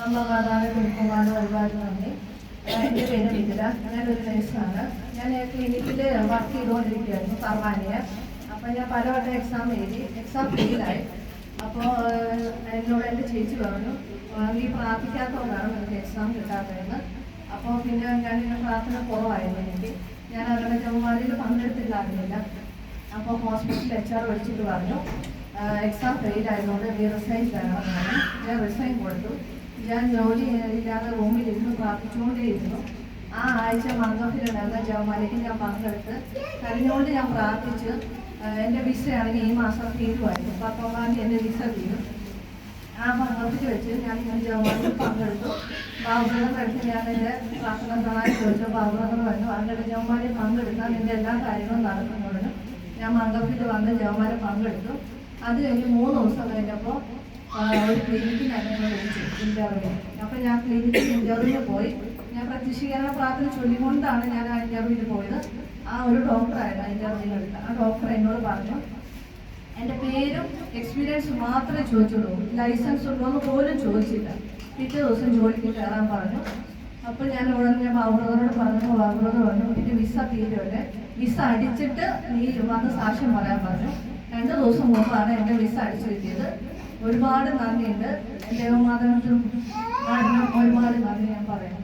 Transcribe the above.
അമ്മ മാതാവിനെ വിളിക്കുവാനും ഒരുപാട് നന്ദി. എൻ്റെ പേര് വിദ്യ, ഞാനൊരു നേഴ്സാണ്. ഞാൻ ക്ലിനിക്കിൽ വർക്ക് ചെയ്തുകൊണ്ടിരിക്കുകയായിരുന്നു സർവാനിയ. അപ്പോൾ ഞാൻ പലവട്ടം എക്സാം ഫെയിലായി. അപ്പോൾ എന്നോട് എൻ്റെ ചേച്ചി പറഞ്ഞു, നീ പ്രാർത്ഥിക്കാത്തതുകൊണ്ടാണ് എനിക്ക് എക്സാം കിട്ടാത്തതെന്ന്. അപ്പോൾ പിന്നെ ഞാനിങ്ങനെ പ്രാർത്ഥന കുറവായിരുന്നു എനിക്ക്. ഞാൻ അവരുടെ ജവമാരിയിൽ പങ്കെടുത്തില്ലായിരുന്നില്ല. അപ്പോൾ ഹോസ്പിറ്റലിൽ HR വിളിച്ചിട്ട് പറഞ്ഞു, എക്സാം ഫെയിലായതുകൊണ്ട് നീ റിസൈൻ തരണമെന്ന് പറഞ്ഞു. ഞാൻ റിസൈൻ കൊടുത്തു. ഞാൻ ജോലി ഇല്ലാതെ റൂമിലിരുന്ന് പ്രാർത്ഥിച്ചുകൊണ്ടേയിരുന്നു. ആ ആഴ്ച മംഗളത്തിൽ നടന്ന ജവമാലയ്ക്ക് ഞാൻ പങ്കെടുത്ത് കരഞ്ഞുകൊണ്ട് ഞാൻ പ്രാർത്ഥിച്ച്. എൻ്റെ വിസയാണെങ്കിൽ ഈ മാസം തീരുമായിരുന്നു. 19-ാം തീയതി എൻ്റെ വിസ തീരും. ആ മംഗളത്തിൽ വെച്ച് ഞാൻ ജവമാലയിൽ പങ്കെടുത്തു. ബാബുബ്രദറിൻ്റെ അടുത്ത് ഞാൻ എൻ്റെ പ്രാർത്ഥന സഹായം ചോദിച്ചു. ബാബുബ്രദർ പറഞ്ഞു, അങ്ങനെ ജവമാലയിൽ പങ്കെടുത്താൽ നിൻ്റെ എല്ലാ കാര്യങ്ങളും നടക്കുന്നുണ്ട്. ഞാൻ മംഗളത്തിൽ വന്ന് ജവമാല പങ്കെടുത്തു. അത് കഴിഞ്ഞ് 3 ദിവസം കഴിഞ്ഞപ്പോൾ ഒരു ക്ലിനിക്കിന് എന്നെ വിളിച്ചു ഇൻ്റർവ്യൂ. അപ്പോൾ ഞാൻ ക്ലിനിക്കിൽ ഇൻ്റർവ്യൂവിന് പോയി. ഞാൻ പ്രത്യക്ഷീകരണ പ്രാർത്ഥന ചൊല്ലിക്കൊണ്ടാണ് ഞാൻ ആ ഇൻ്റർവ്യൂവിന് പോയത്. ആ ഒരു ഡോക്ടറായിരുന്നു ഇൻ്റർവ്യൂവിന് എടുത്തത്. ആ ഡോക്ടർ എന്നോട് പറഞ്ഞു, എൻ്റെ പേരും എക്സ്പീരിയൻസ് മാത്രമേ ചോദിച്ചുള്ളൂ, ലൈസൻസ് ഉണ്ടോ എന്ന് പോലും ചോദിച്ചില്ല. പിറ്റേ ദിവസം ജോലിക്ക് കയറാൻ പറഞ്ഞു. അപ്പോൾ ഞാൻ ബാബുബ്രദറോട് പറഞ്ഞു. ബാബുബ്രദർ പറഞ്ഞു, എൻ്റെ വിസ തീരുമല്ലേ, വിസ അടിച്ചിട്ട് നീ വന്ന് സാക്ഷ്യം പറയാൻ പറഞ്ഞു. 2 ദിവസം മുമ്പാണ് എൻ്റെ വിസ അടിച്ചു കിട്ടിയത്. ഒരുപാട് നന്ദിയുണ്ട്. ദേവമാതാവിനും ഒരുപാട് നന്ദി ഞാൻ പറയുന്നു.